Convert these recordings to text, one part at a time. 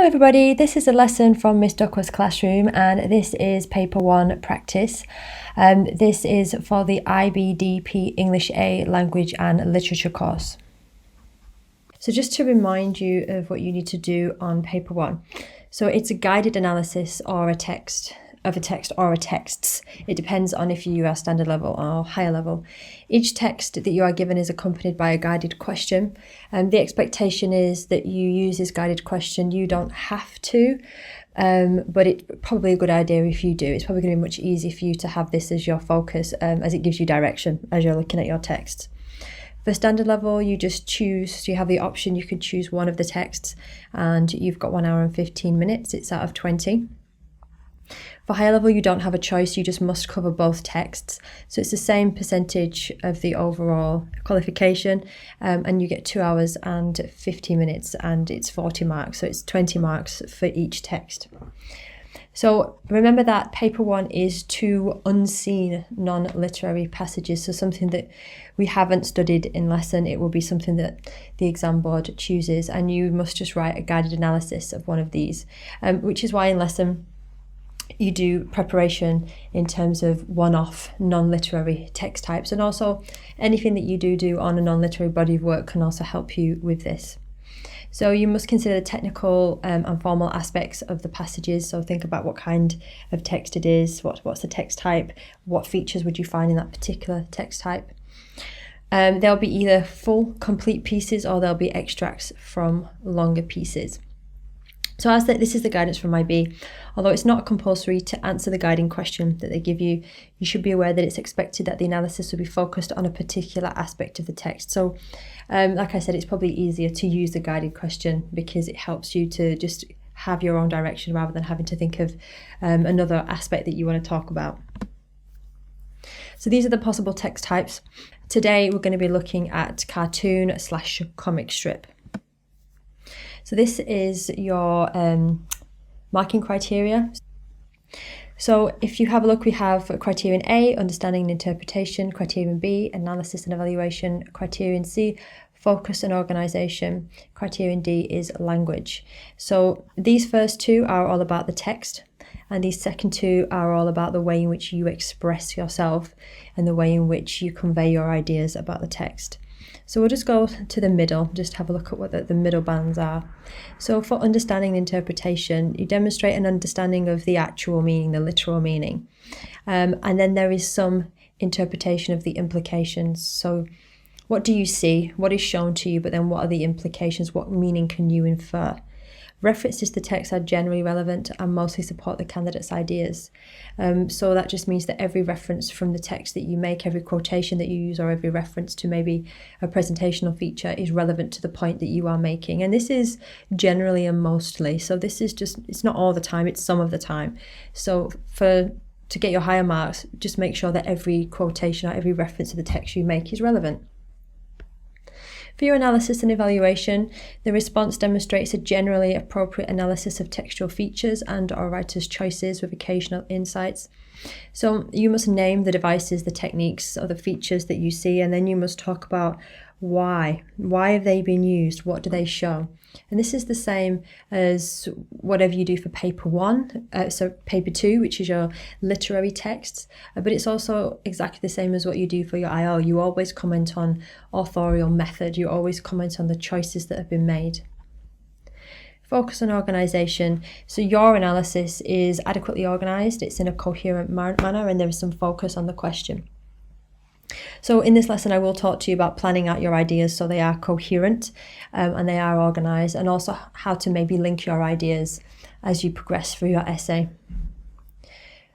Hello everybody, this is a lesson from Miss Duckworth's classroom and this is paper 1 practice. This is for the IBDP English A language and literature course. So just to remind you of what you need to do on paper 1. So it's a guided analysis or a text of a text or a texts. It depends on if you are standard level or higher level. Each text that you are given is accompanied by a guided question, and the expectation is that you use this guided question. You don't have to, but it's probably a good idea if you do. It's probably going to be much easier for you to have this as your focus, as it gives you direction as you're looking at your text. For standard level, you just choose, you have the option, you could choose one of the texts and you've got 1 hour and 15 minutes, it's out of 20. For higher level, you don't have a choice, you just must cover both texts. So it's the same percentage of the overall qualification, and you get 2 hours and 50 minutes and it's 40 marks. So it's 20 marks for each text. So remember that paper 1 is 2 unseen non-literary passages. So something that we haven't studied in lesson, it will be something that the exam board chooses, and you must just write a guided analysis of one of these, which is why in lesson you do preparation in terms of one-off non-literary text types, and also anything that you do on a non-literary body of work can also help you with this. So you must consider the technical and formal aspects of the passages. So think about what kind of text it is, what's the text type, what features would you find in that particular text type. There'll be either full, complete pieces or there'll be extracts from longer pieces. So as this is the guidance from IB, although it's not compulsory to answer the guiding question that they give you, you should be aware that it's expected that the analysis will be focused on a particular aspect of the text. So like I said, it's probably easier to use the guided question because it helps you to just have your own direction rather than having to think of another aspect that you want to talk about. So these are the possible text types. Today we're going to be looking at cartoon/comic strip. So this is your marking criteria. So if you have a look, we have criterion A, understanding and interpretation, criterion B, analysis and evaluation, criterion C, focus and organisation, criterion D is language. So these first 2 are all about the text, and these second 2 are all about the way in which you express yourself and the way in which you convey your ideas about the text. So we'll just go to the middle, just have a look at what the middle bands are. So for understanding and interpretation, you demonstrate an understanding of the actual meaning, the literal meaning. And then there is some interpretation of the implications. So what do you see? What is shown to you? But then what are the implications? What meaning can you infer? References to text are generally relevant and mostly support the candidate's ideas. So that just means that every reference from the text that you make, every quotation that you use, or every reference to maybe a presentational feature is relevant to the point that you are making. And this is generally and mostly. So this is just, it's not all the time, it's some of the time. So to get your higher marks, just make sure that every quotation or every reference to the text you make is relevant. For your analysis and evaluation, the response demonstrates a generally appropriate analysis of textual features and or writer's choices with occasional insights. So you must name the devices, the techniques, or the features that you see, and then you must talk about why. Why have they been used? What do they show? And this is the same as whatever you do for paper 1, so paper 2, which is your literary texts, but it's also exactly the same as what you do for your IO. You always comment on authorial method, you always comment on the choices that have been made. Focus on organisation. So your analysis is adequately organised, it's in a coherent manner, and there is some focus on the question. So in this lesson, I will talk to you about planning out your ideas so they are coherent and they are organised, and also how to maybe link your ideas as you progress through your essay.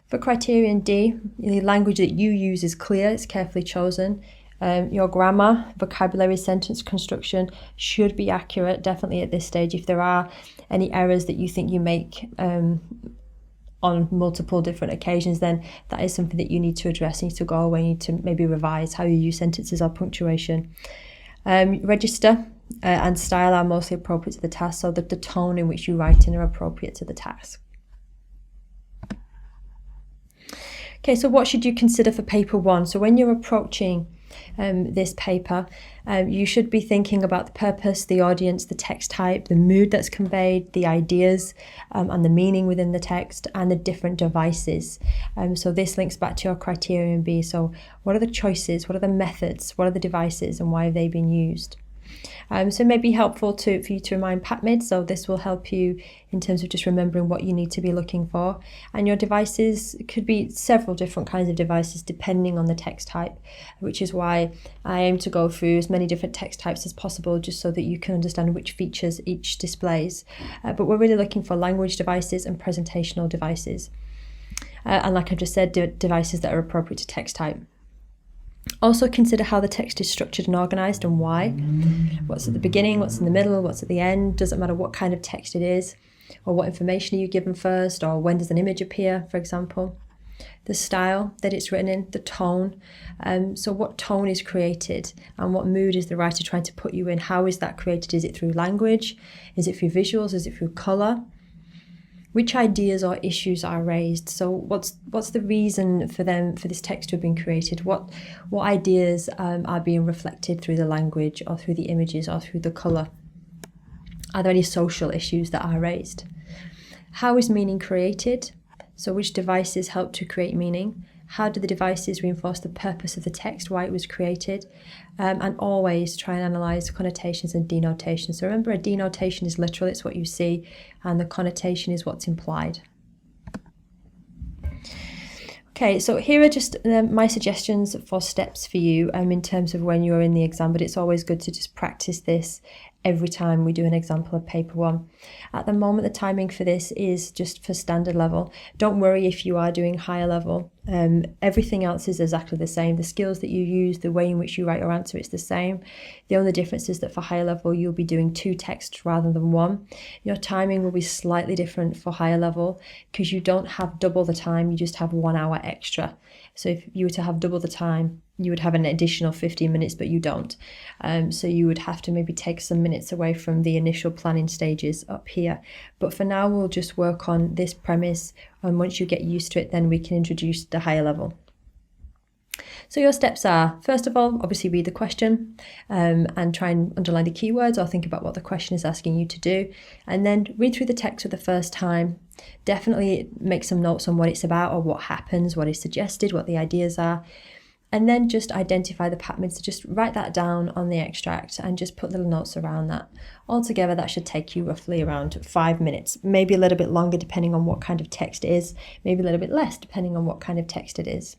For criterion D, the language that you use is clear, it's carefully chosen. Your grammar, vocabulary, sentence construction should be accurate, definitely at this stage. If there are any errors that you think you make on multiple different occasions, then that is something that you need to address. You need to go away, you need to maybe revise how you use sentences or punctuation. Register and style are mostly appropriate to the task, so that the tone in which you write in are appropriate to the task. Okay, so what should you consider for paper 1? So when you're approaching this paper, you should be thinking about the purpose, the audience, the text type, the mood that's conveyed, the ideas and the meaning within the text, and the different devices. So this links back to your criterion B. So what are the choices? What are the methods? What are the devices, and why have they been used? So it may be helpful for you to remind PATMID, so this will help you in terms of just remembering what you need to be looking for. And your devices could be several different kinds of devices depending on the text type, which is why I aim to go through as many different text types as possible, just so that you can understand which features each displays. But we're really looking for language devices and presentational devices. And like I just said, devices that are appropriate to text type. Also consider how the text is structured and organised and why. What's at the beginning, what's in the middle, what's at the end. Doesn't matter what kind of text it is, or what information are you given first, or when does an image appear, for example. The style that it's written in, the tone. So what tone is created, and what mood is the writer trying to put you in? How is that created? Is it through language? Is it through visuals? Is it through colour? Which ideas or issues are raised? So what's the reason for this text to have been created? What ideas are being reflected through the language, or through the images, or through the colour? Are there any social issues that are raised? How is meaning created? So which devices help to create meaning? How do the devices reinforce the purpose of the text, why it was created? And always try and analyse connotations and denotations. So remember, a denotation is literal, it's what you see, and the connotation is what's implied. Okay, so here are just my suggestions for steps for you in terms of when you're in the exam, but it's always good to just practice this every time we do an example of paper 1. At the moment, the timing for this is just for standard level. Don't worry if you are doing higher level. Everything else is exactly the same. The skills that you use, the way in which you write your answer, it's the same. The only difference is that for higher level, you'll be doing 2 texts rather than 1. Your timing will be slightly different for higher level because you don't have double the time, you just have 1 hour extra. So if you were to have double the time, you would have an additional 15 minutes, but you don't. So you would have to maybe take some minutes away from the initial planning stages up here. But for now, we'll just work on this premise. And once you get used to it, then we can introduce the higher level. So your steps are, first of all, obviously read the question and try and underline the keywords or think about what the question is asking you to do. And then read through the text for the first time. Definitely make some notes on what it's about or what happens, what is suggested, what the ideas are. And then just identify the PATMID. So just write that down on the extract and just put little notes around that. Altogether, that should take you roughly around 5 minutes, maybe a little bit longer depending on what kind of text it is, maybe a little bit less depending on what kind of text it is.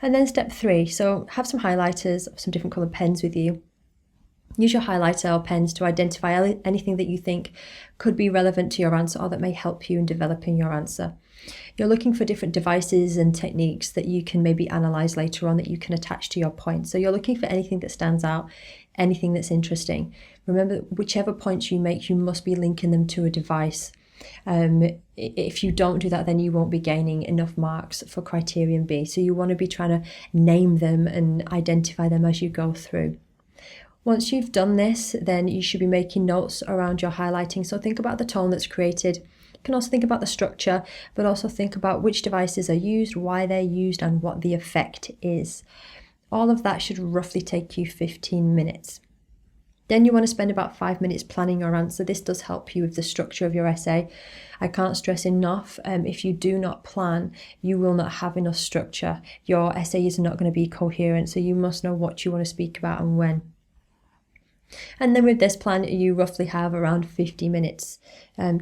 And then step 3, so have some highlighters, some different coloured pens with you. Use your highlighter or pens to identify anything that you think could be relevant to your answer or that may help you in developing your answer. You're looking for different devices and techniques that you can maybe analyse later on that you can attach to your point. So you're looking for anything that stands out, anything that's interesting. Remember, whichever points you make, you must be linking them to a device. If you don't do that, then you won't be gaining enough marks for criterion B. So you want to be trying to name them and identify them as you go through. Once you've done this, then you should be making notes around your highlighting. So think about the tone that's created. You can also think about the structure, but also think about which devices are used, why they're used, and what the effect is. All of that should roughly take you 15 minutes. Then you want to spend about 5 minutes planning your answer. This does help you with the structure of your essay. I can't stress enough, if you do not plan, you will not have enough structure. Your essay is not going to be coherent, so you must know what you want to speak about and when. And then with this plan, you roughly have around 50 minutes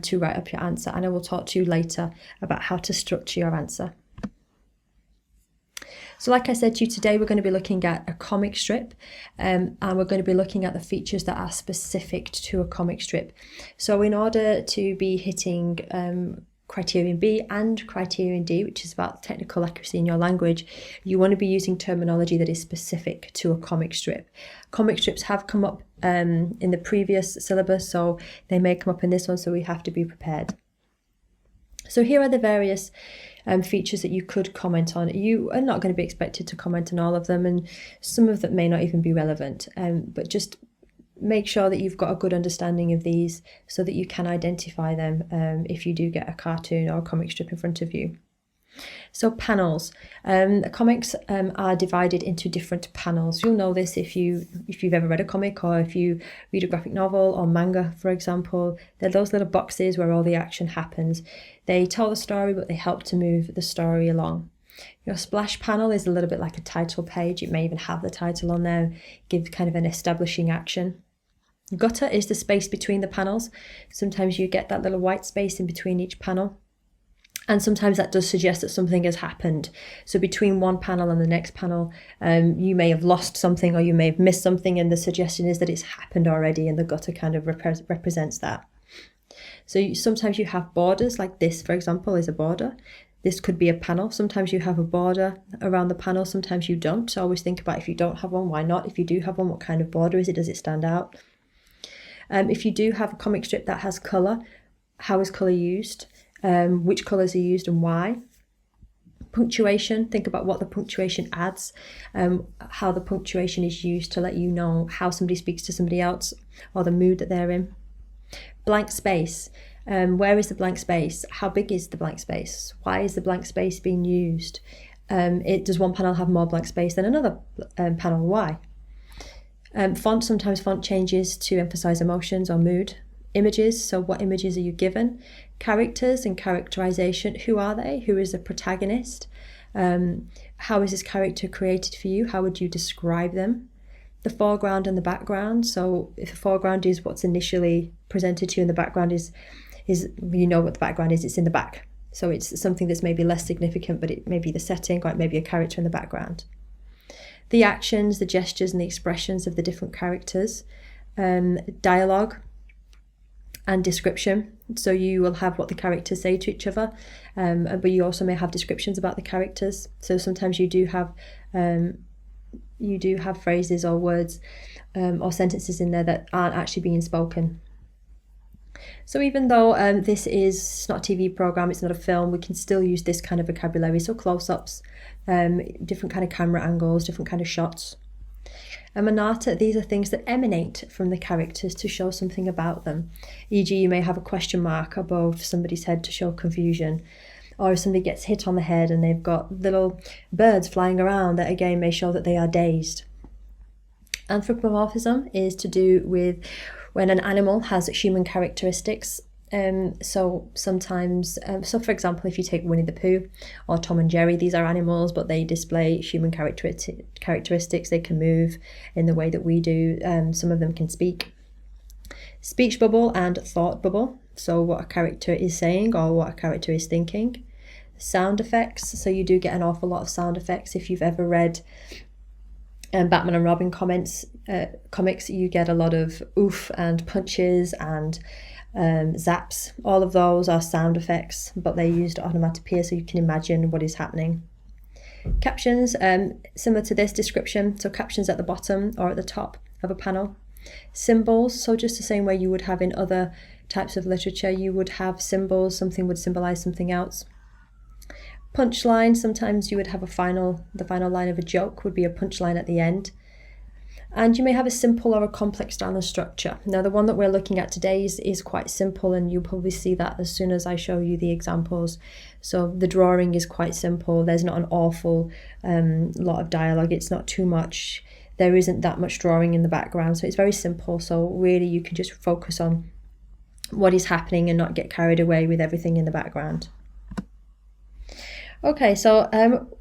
to write up your answer. And I will talk to you later about how to structure your answer. So like I said to you, today we're going to be looking at a comic strip and we're going to be looking at the features that are specific to a comic strip. So in order to be hitting criterion B and criterion D, which is about technical accuracy in your language, you want to be using terminology that is specific to a comic strip. Comic strips have come up in the previous syllabus, so they may come up in this one, so we have to be prepared. So here are the various features that you could comment on. You are not going to be expected to comment on all of them, and some of them may not even be relevant, but just make sure that you've got a good understanding of these so that you can identify them if you do get a cartoon or a comic strip in front of you. So panels. Comics are divided into different panels. You'll know this if you've ever read a comic, or if you read a graphic novel or manga, for example. They're those little boxes where all the action happens. They tell the story, but they help to move the story along. Your splash panel is a little bit like a title page. It may even have the title on there, give kind of an establishing action. Gutter is the space between the panels. Sometimes you get that little white space in between each panel. And sometimes that does suggest that something has happened. So between one panel and the next panel, you may have lost something or you may have missed something, and the suggestion is that it's happened already, and the gutter kind of represents that. So sometimes you have borders, like this, for example, is a border. This could be a panel. Sometimes you have a border around the panel, sometimes you don't. So always think about, if you don't have one, why not? If you do have one, what kind of border is it? Does it stand out? If you do have a comic strip that has colour, how is colour used? Which colours are used and why? Punctuation, think about what the punctuation adds, how the punctuation is used to let you know how somebody speaks to somebody else or the mood that they're in. Blank space, where is the blank space? How big is the blank space? Why is the blank space being used? Does one panel have more blank space than another panel? Why? Font, sometimes font changes to emphasize emotions or mood. Images, so what images are you given? Characters and characterization, who are they? Who is the protagonist? How is this character created for you? How would you describe them? The foreground and the background, so if the foreground is what's initially presented to you and the background is you know what the background is, it's in the back. So it's something that's maybe less significant, but it may be the setting, or it may be a character in the background. The actions, the gestures and the expressions of the different characters. Dialogue and description, so you will have what the characters say to each other, but you also may have descriptions about the characters. So sometimes you do have phrases or words or sentences in there that aren't actually being spoken. So even though this is not a TV program, it's not a film, we can still use this kind of vocabulary. So close-ups, different kind of camera angles, different kind of shots. Emanata, these are things that emanate from the characters to show something about them. E.g., you may have a question mark above somebody's head to show confusion. Or if somebody gets hit on the head and they've got little birds flying around, that again may show that they are dazed. Anthropomorphism is to do with when an animal has human characteristics. So sometimes, so for example, if you take Winnie the Pooh or Tom and Jerry, these are animals, but they display human characteristics. They can move in the way that we do. Some of them can speak. Speech bubble and thought bubble. So what a character is saying or what a character is thinking. Sound effects. So you do get an awful lot of sound effects. If you've ever read Batman and Robin comics, you get a lot of oof and punches and zaps. All of those are sound effects, but they're used onomatopoeia, so you can imagine what is happening. Captions, similar to this description, so captions at the bottom or at the top of a panel. Symbols, so just the same way you would have in other types of literature, you would have symbols, something would symbolize something else. Punchline, sometimes you would have the final line of a joke would be a punchline at the end. And you may have a simple or a complex style and structure. Now the one that we're looking at today is quite simple, and you'll probably see that as soon as I show you the examples. So the drawing is quite simple. There's not an awful lot of dialogue. It's not too much. There isn't that much drawing in the background. So it's very simple. So really you can just focus on what is happening and not get carried away with everything in the background. Okay, so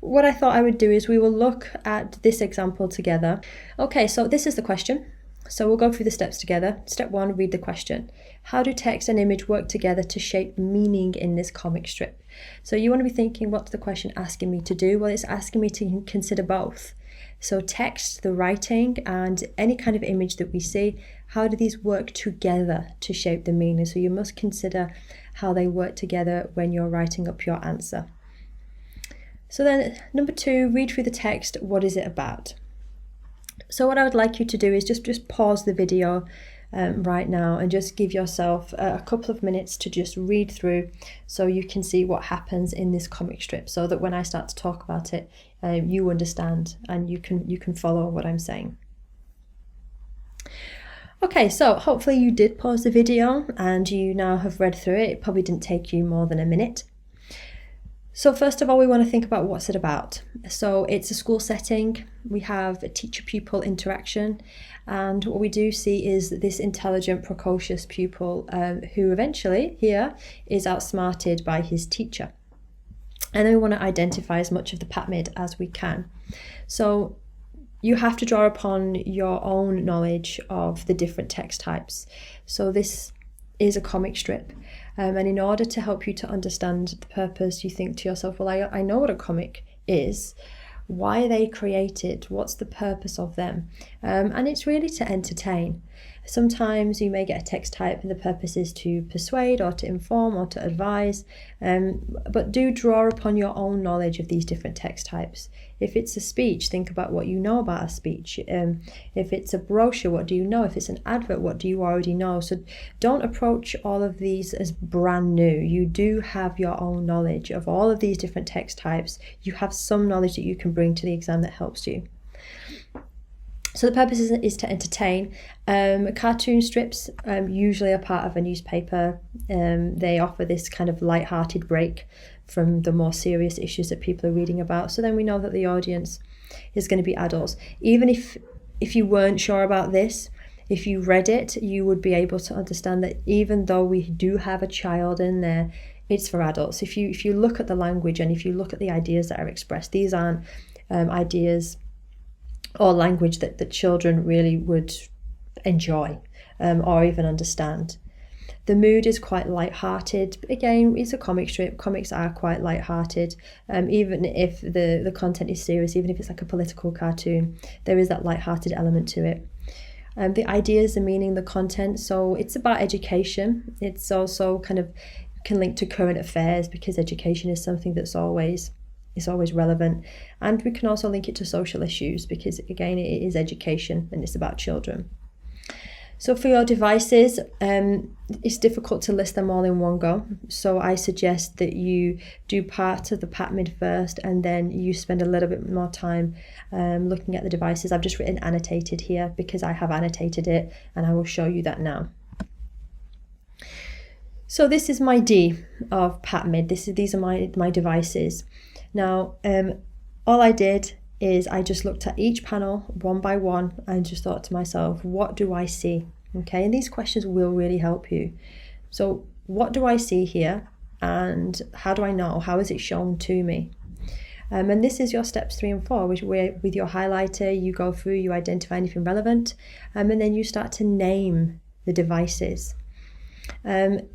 what I thought I would do is we will look at this example together. Okay, so this is the question. So we'll go through the steps together. Step 1, read the question. How do text and image work together to shape meaning in this comic strip? So you want to be thinking, what's the question asking me to do? Well, it's asking me to consider both. So text, the writing, and any kind of image that we see, how do these work together to shape the meaning? So you must consider how they work together when you're writing up your answer. So then, number 2, read through the text. What is it about? So what I would like you to do is just pause the video right now and just give yourself a couple of minutes to just read through so you can see what happens in this comic strip, so that when I start to talk about it, you understand and you can follow what I'm saying. Okay, so hopefully you did pause the video and you now have read through it. It probably didn't take you more than a minute. So first of all, we want to think about what's it about. So it's a school setting. We have a teacher-pupil interaction. And what we do see is this intelligent, precocious pupil who eventually here is outsmarted by his teacher. And then we want to identify as much of the PATMID as we can. So you have to draw upon your own knowledge of the different text types. So this is a comic strip. And in order to help you to understand the purpose, you think to yourself, well, I know what a comic is. Why are they created? What's the purpose of them? And it's really to entertain. Sometimes you may get a text type and the purpose is to persuade or to inform or to advise, but do draw upon your own knowledge of these different text types. If it's a speech, think about what you know about a speech. If it's a brochure, what do you know? If it's an advert, what do you already know? So don't approach all of these as brand new. You do have your own knowledge of all of these different text types. You have some knowledge that you can bring to the exam that helps you. So the purpose is to entertain. Cartoon strips usually are part of a newspaper. They offer this kind of light-hearted break from the more serious issues that people are reading about. So then we know that the audience is going to be adults. Even if you weren't sure about this, if you read it, you would be able to understand that even though we do have a child in there, it's for adults. If you look at the language and if you look at the ideas that are expressed, these aren't ideas or language that the children really would enjoy or even understand. The mood is quite light-hearted. Again, it's a comic strip. Comics are quite light-hearted. Even if the content is serious, even if it's like a political cartoon, there is that light-hearted element to it. The ideas, the meaning, the content. So it's about education. It's also kind of can link to current affairs because education is something that's always relevant. And we can also link it to social issues because, again, it is education and it's about children. So for your devices, it's difficult to list them all in one go. So I suggest that you do part of the PATMID first and then you spend a little bit more time looking at the devices. I've just written annotated here because I have annotated it and I will show you that now. So this is my D of PATMID. These are my devices. Now, all I did is I just looked at each panel one by one and just thought to myself, what do I see? Okay, and these questions will really help you. So what do I see here and how do I know? How is it shown to me? And this is your steps 3 and 4, which where with your highlighter, you go through, you identify anything relevant, and then you start to name the devices.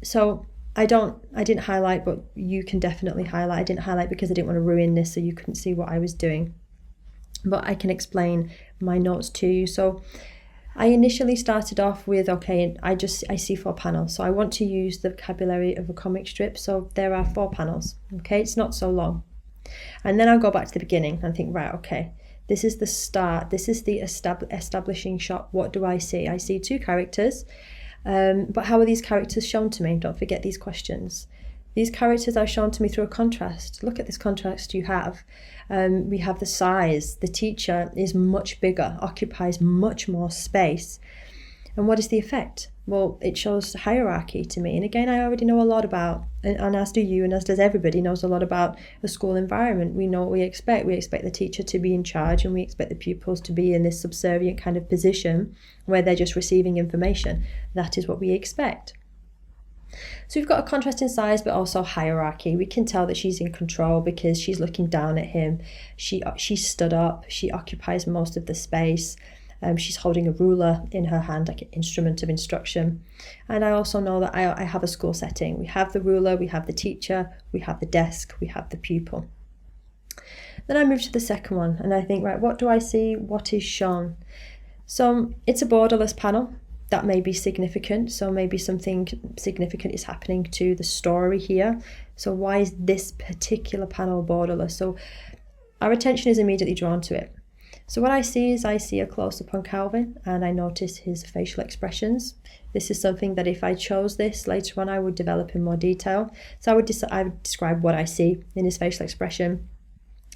So I didn't highlight, but you can definitely highlight. I didn't highlight because I didn't want to ruin this so you couldn't see what I was doing. But I can explain my notes to you. So I initially started off with, okay, I see 4 panels. So I want to use the vocabulary of a comic strip. So there are 4 panels, okay? It's not so long. And then I'll go back to the beginning and think, right, okay, this is the start. This is the establishing shot. What do I see? I see 2 characters. But how are these characters shown to me? Don't forget these questions. These characters are shown to me through a contrast. Look at this contrast you have. We have the size. The teacher is much bigger, occupies much more space. And what is the effect? Well, it shows hierarchy to me. And again, I already know a lot about, and as do you, and as does everybody, knows a lot about the school environment. We know what we expect. We expect the teacher to be in charge, and we expect the pupils to be in this subservient kind of position where they're just receiving information. That is what we expect. So we've got a contrast in size, but also hierarchy. We can tell that she's in control because she's looking down at him. She stood up. She occupies most of the space. She's holding a ruler in her hand, like an instrument of instruction. And I also know that I have a school setting. We have the ruler, we have the teacher, we have the desk, we have the pupil. Then I move to the second one and I think, right, what do I see? What is shown? So it's a borderless panel. That may be significant. So maybe something significant is happening to the story here. So why is this particular panel borderless? So our attention is immediately drawn to it. So what I see is a close-up on Calvin and I notice his facial expressions. This is something that if I chose this later on, I would develop in more detail. So I would describe what I see in his facial expression.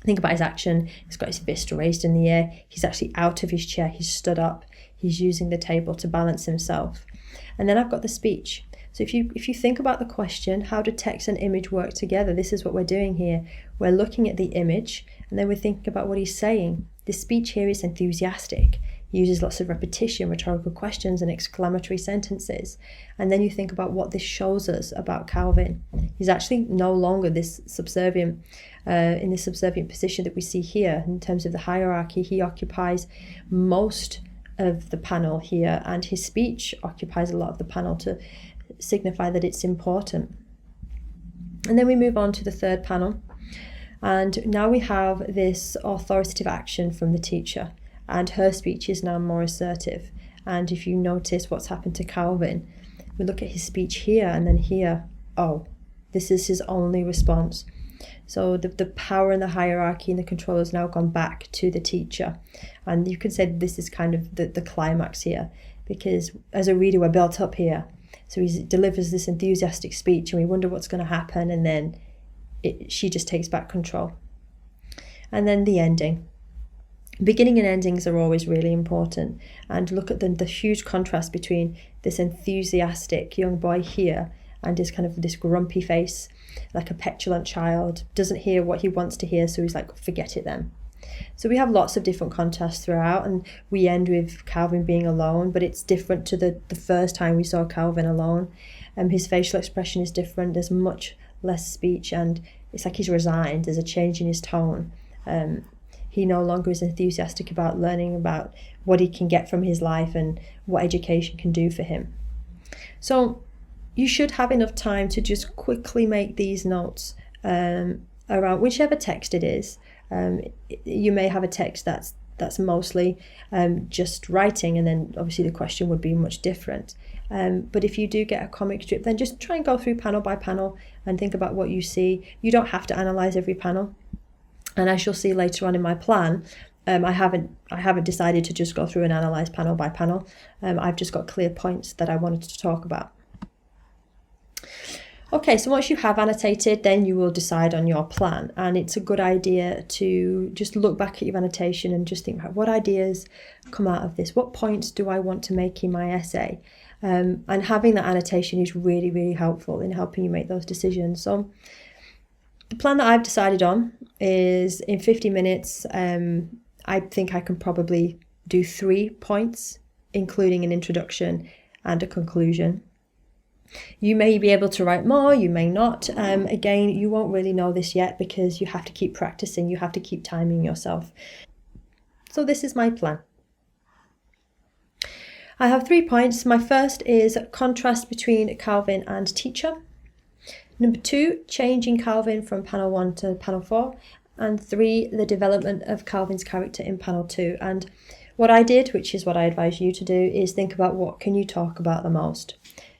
Think about his action. He's got his fist raised in the air. He's actually out of his chair. He's stood up. He's using the table to balance himself. And then I've got the speech. So if you think about the question, how do text and image work together? This is what we're doing here. We're looking at the image and then we're thinking about what he's saying. The speech here is enthusiastic. He uses lots of repetition, rhetorical questions and exclamatory sentences. And then you think about what this shows us about Calvin. He's actually no longer this subservient, in this subservient position that we see here in terms of the hierarchy. He occupies most of the panel here, and his speech occupies a lot of the panel to signify that it's important. And then we move on to the third panel, and now we have this authoritative action from the teacher, and her speech is now more assertive. And if you notice what's happened to Calvin, we look at his speech here and then here, oh, this is his only response. So the power and the hierarchy and the control has now gone back to the teacher. And you could say this is kind of the climax here, because as a reader we're built up here. So he delivers this enthusiastic speech and we wonder what's going to happen, and then she just takes back control. And then the ending. Beginning and endings are always really important. And look at the huge contrast between this enthusiastic young boy here and his kind of this grumpy face, like a petulant child, doesn't hear what he wants to hear, so he's like, forget it then. So we have lots of different contrasts throughout, and we end with Calvin being alone, but it's different to the first time we saw Calvin alone. His facial expression is different, there's much less speech, and it's like he's resigned, there's a change in his tone. He no longer is enthusiastic about learning about what he can get from his life and what education can do for him. So you should have enough time to just quickly make these notes around whichever text it is. You may have a text that's mostly just writing, and then obviously the question would be much different. But if you do get a comic strip, then just try and go through panel by panel and think about what you see. You don't have to analyse every panel. And as you'll see later on in my plan, I haven't decided to just go through and analyse panel by panel. I've just got clear points that I wanted to talk about. Okay, so once you have annotated, then you will decide on your plan. And it's a good idea to just look back at your annotation and just think about what ideas come out of this. What points do I want to make in my essay? And having that annotation is really, really helpful in helping you make those decisions. So the plan that I've decided on is in 50 minutes, I think I can probably do 3 points, including an introduction and a conclusion. You may be able to write more, you may not. Again, you won't really know this yet because you have to keep practicing, you have to keep timing yourself. So this is my plan. I have 3 points. My first is contrast between Calvin and teacher. Number 2, changing Calvin from panel 1 to panel 4. And 3, the development of Calvin's character in panel 2. And what I did, which is what I advise you to do, is think about what can you talk about the most.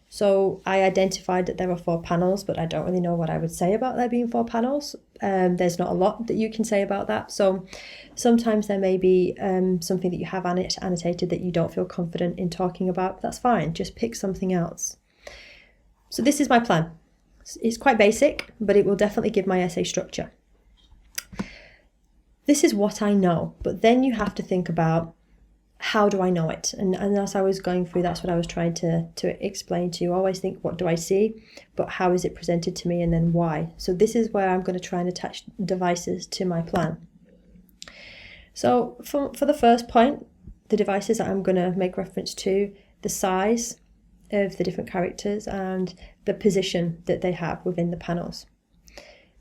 So I identified that there are 4 panels, but I don't really know what I would say about there being 4 panels. There's not a lot that you can say about that. So sometimes there may be something that you have annotated that you don't feel confident in talking about. That's fine. Just pick something else. So this is my plan. It's quite basic, but it will definitely give my essay structure. This is what I know, but then you have to think about, how do I know it? And as I was going through, that's what I was trying to explain to you. Always think, what do I see? But how is it presented to me, and then why? So this is where I'm going to try and attach devices to my plan. So for the first point, the devices that I'm going to make reference to, the size of the different characters and the position that they have within the panels.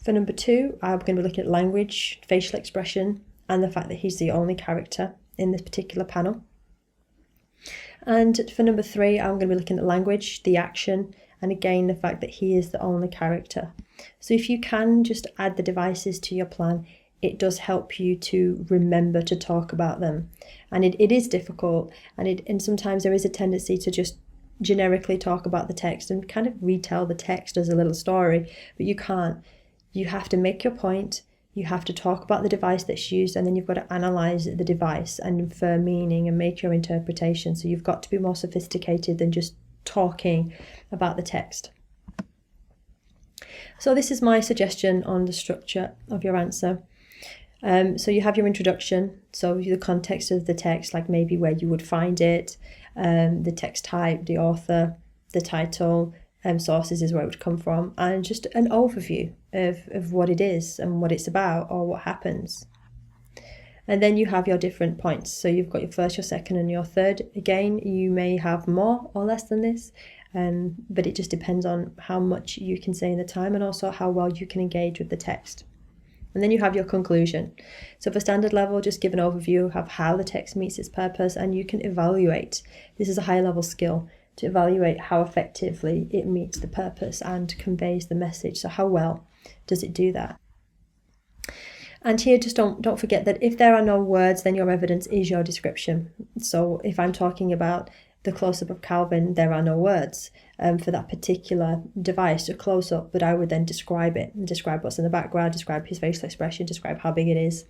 For number 2, I'm going to be looking at language, facial expression, and the fact that he's the only character in this particular panel. And for number 3, I'm going to be looking at language, the action, and again the fact that he is the only character. So if you can just add the devices to your plan, it does help you to remember to talk about them. And it is difficult, and sometimes there is a tendency to just generically talk about the text and kind of retell the text as a little story, but you can't. You have to make your point, you have to talk about the device that's used, and then you've got to analyse the device and infer meaning and make your interpretation. So you've got to be more sophisticated than just talking about the text. So this is my suggestion on the structure of your answer. So you have your introduction, so the context of the text, like maybe where you would find it, the text type, the author, the title, sources is where it would come from, and just an overview of what it is and what it's about or what happens. And then you have your different points. So you've got your first, your second, and your third. Again, you may have more or less than this, but it just depends on how much you can say in the time and also how well you can engage with the text. And then you have your conclusion. So for standard level, just give an overview of how the text meets its purpose, and you can evaluate. This is a high level skill, to evaluate how effectively it meets the purpose and conveys the message. So how well does it do that? And here, just don't forget that if there are no words, then your evidence is your description. So if I'm talking about the close-up of Calvin, there are no words for that particular device, a close-up, but I would then describe it and describe what's in the background, describe his facial expression, describe how big it is.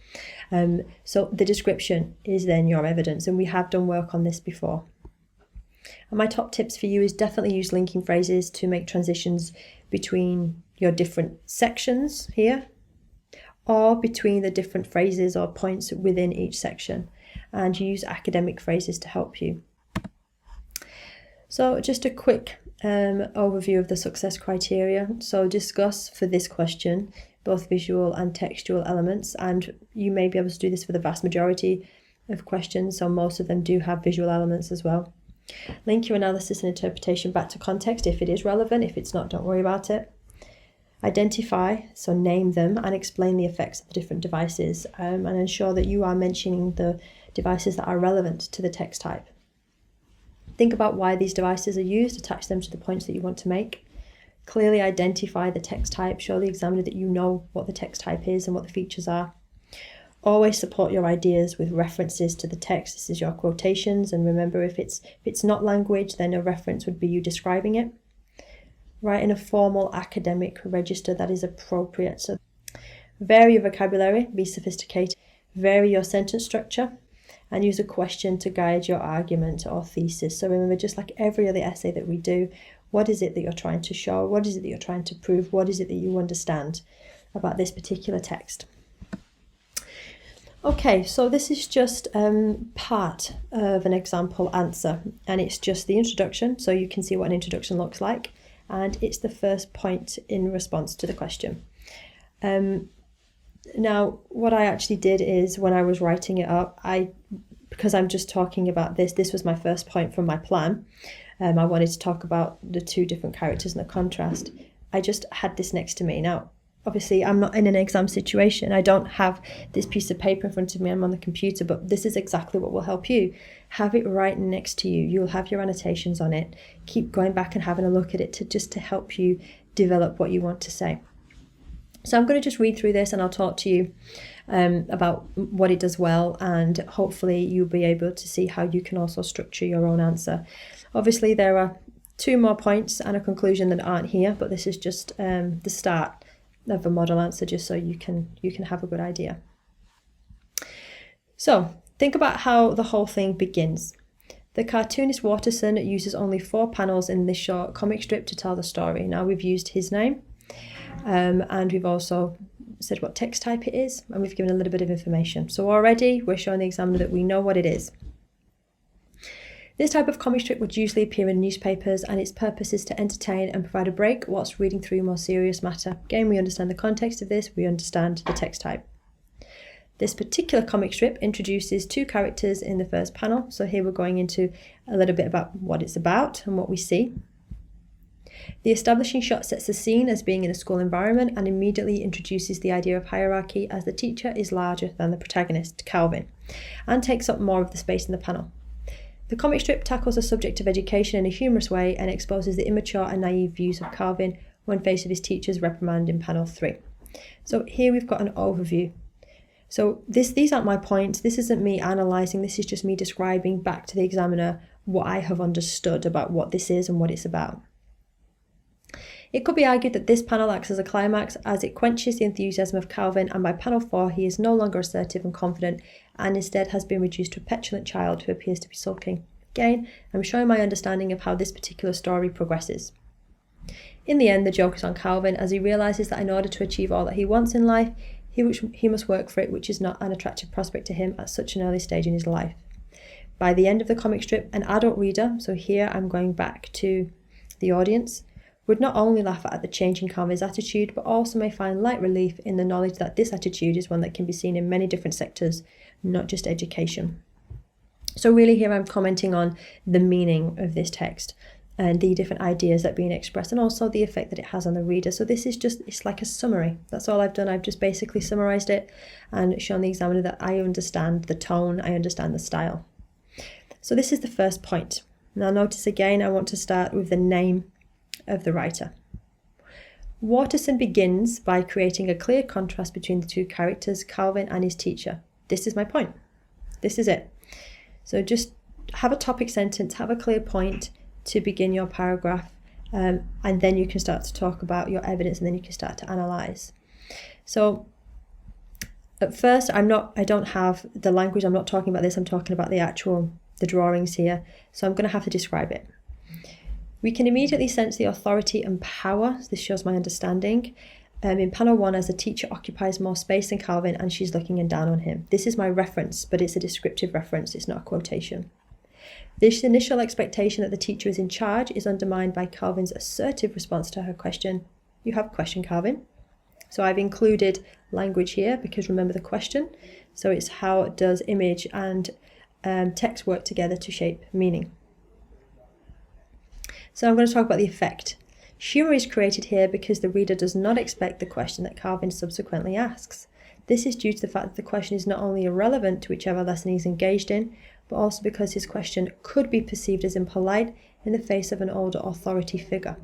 So the description is then your evidence, and we have done work on this before. And my top tips for you is definitely use linking phrases to make transitions between your different sections here, or between the different phrases or points within each section, and use academic phrases to help you. So just a quick overview of the success criteria. So discuss for this question both visual and textual elements, and you may be able to do this for the vast majority of questions, so most of them do have visual elements as well. Link your analysis and interpretation back to context if it is relevant. If it's not, don't worry about it. Identify, so name them and explain the effects of the different devices, and ensure that you are mentioning the devices that are relevant to the text type. Think about why these devices are used, attach them to the points that you want to make. Clearly identify the text type, show the examiner that you know what the text type is and what the features are. Always support your ideas with references to the text. This is your quotations, and remember, if it's not language, then a reference would be you describing it. Write in a formal academic register that is appropriate. So vary your vocabulary, be sophisticated, vary your sentence structure, and use a question to guide your argument or thesis. So remember, just like every other essay that we do, what is it that you're trying to show? What is it that you're trying to prove? What is it that you understand about this particular text? Okay, so this is just part of an example answer, and it's just the introduction, so you can see what an introduction looks like. And it's the first point in response to the question. Now, what I actually did is, when I was writing it up, because I'm just talking about this was my first point from my plan. I wanted to talk about the two different characters and the contrast. I just had this next to me. Now, obviously, I'm not in an exam situation. I don't have this piece of paper in front of me. I'm on the computer, but this is exactly what will help you. Have it right next to you. You'll have your annotations on it. Keep going back and having a look at it to help you develop what you want to say. So I'm going to just read through this, and I'll talk to you about what it does well, and hopefully you'll be able to see how you can also structure your own answer. Obviously, there are 2 more points and a conclusion that aren't here, but this is just the start of a model answer, just so you can have a good idea. So think about how the whole thing begins. The cartoonist Watterson uses only 4 panels in this short comic strip to tell the story. Now, we've used his name, and we've also said what text type it is, and we've given a little bit of information. So already we're showing the examiner that we know what it is. This type of comic strip would usually appear in newspapers, and its purpose is to entertain and provide a break whilst reading through more serious matter. Again, we understand the context of this, we understand the text type. This particular comic strip introduces 2 characters in the first panel. So here we're going into a little bit about what it's about and what we see. The establishing shot sets the scene as being in a school environment and immediately introduces the idea of hierarchy, as the teacher is larger than the protagonist, Calvin, and takes up more of the space in the panel. The comic strip tackles the subject of education in a humorous way and exposes the immature and naive views of Calvin when faced with his teacher's reprimand in panel 3. So here we've got an overview. So these aren't my points, this isn't me analysing, this is just me describing back to the examiner what I have understood about what this is and what it's about. It could be argued that this panel acts as a climax, as it quenches the enthusiasm of Calvin, and by panel 4 he is no longer assertive and confident, and instead has been reduced to a petulant child who appears to be sulking. Again, I'm showing my understanding of how this particular story progresses. In the end, the joke is on Calvin, as he realises that in order to achieve all that he wants in life, he must work for it, which is not an attractive prospect to him at such an early stage in his life. By the end of the comic strip, an adult reader, so here I'm going back to the audience, would not only laugh at the change in Calvin's attitude, but also may find light relief in the knowledge that this attitude is one that can be seen in many different sectors, not just education. So really here I'm commenting on the meaning of this text and the different ideas that are being expressed, and also the effect that it has on the reader. So this is just, it's like a summary. That's all I've done. I've just basically summarized it and shown the examiner that I understand the tone, I understand the style. So this is the first point. Now notice again, I want to start with the name of the writer. Waterson begins by creating a clear contrast between the two characters, Calvin and his teacher. This is my point. This is it. So just have a topic sentence, have a clear point to begin your paragraph, and then you can start to talk about your evidence, and then you can start to analyze. So at first, I don't have the language, I'm not talking about this, I'm talking about the drawings here. So I'm going to have to describe it. We can immediately sense the authority and power. This shows my understanding. In panel 1, as the teacher occupies more space than Calvin and she's looking down on him. This is my reference, but it's a descriptive reference, it's not a quotation. This initial expectation that the teacher is in charge is undermined by Calvin's assertive response to her question. You have a question, Calvin. So I've included language here because remember the question. So it's how does image and text work together to shape meaning. So I'm going to talk about the effect. Humour is created here because the reader does not expect the question that Calvin subsequently asks. This is due to the fact that the question is not only irrelevant to whichever lesson he's engaged in, but also because his question could be perceived as impolite in the face of an older authority figure.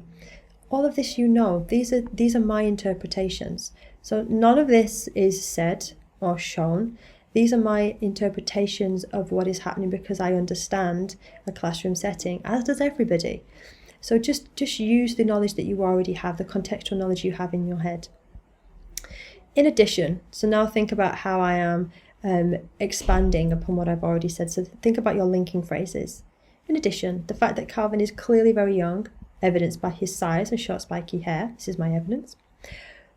All of this these are my interpretations. So none of this is said or shown. These are my interpretations of what is happening because I understand a classroom setting, as does everybody. So just use the knowledge that you already have, the contextual knowledge you have in your head. In addition, so now think about how I am expanding upon what I've already said. So think about your linking phrases. In addition, the fact that Calvin is clearly very young, evidenced by his size and short spiky hair, this is my evidence,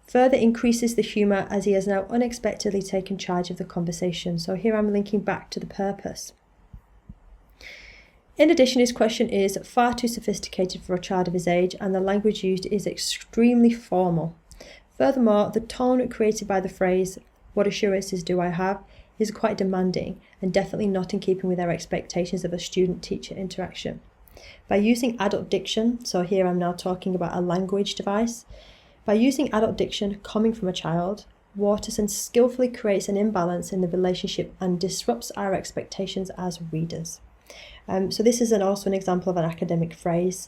further increases the humour as he has now unexpectedly taken charge of the conversation. So here I'm linking back to the purpose. In addition, his question is far too sophisticated for a child of his age, and the language used is extremely formal. Furthermore, the tone created by the phrase, "What assurances do I have?" is quite demanding and definitely not in keeping with our expectations of a student-teacher interaction. By using adult diction, so here I'm now talking about a language device, by using adult diction coming from a child, Waterson skillfully creates an imbalance in the relationship and disrupts our expectations as readers. So this is also an example of an academic phrase,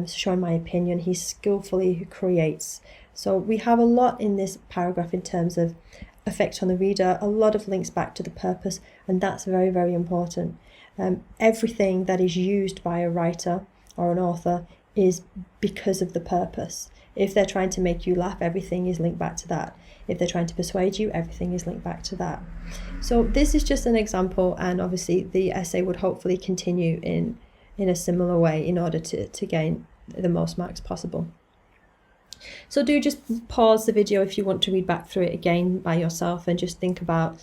showing my opinion. He skillfully creates. So we have a lot in this paragraph in terms of effect on the reader, a lot of links back to the purpose, and that's very, very important. Everything that is used by a writer or an author is because of the purpose. If they're trying to make you laugh, everything is linked back to that. If they're trying to persuade you, everything is linked back to that. So this is just an example, and obviously the essay would hopefully continue in a similar way in order to gain the most marks possible. So do just pause the video if you want to read back through it again by yourself and just think about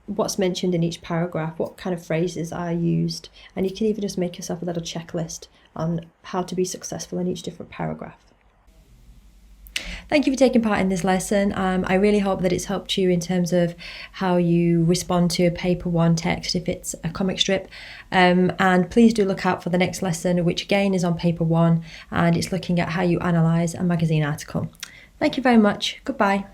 what's mentioned in each paragraph, what kind of phrases are used, and you can even just make yourself a little checklist on how to be successful in each different paragraph. Thank you for taking part in this lesson. I really hope that it's helped you in terms of how you respond to a paper 1 text if it's a comic strip. And please do look out for the next lesson, which again is on paper 1, and it's looking at how you analyse a magazine article. Thank you very much. Goodbye.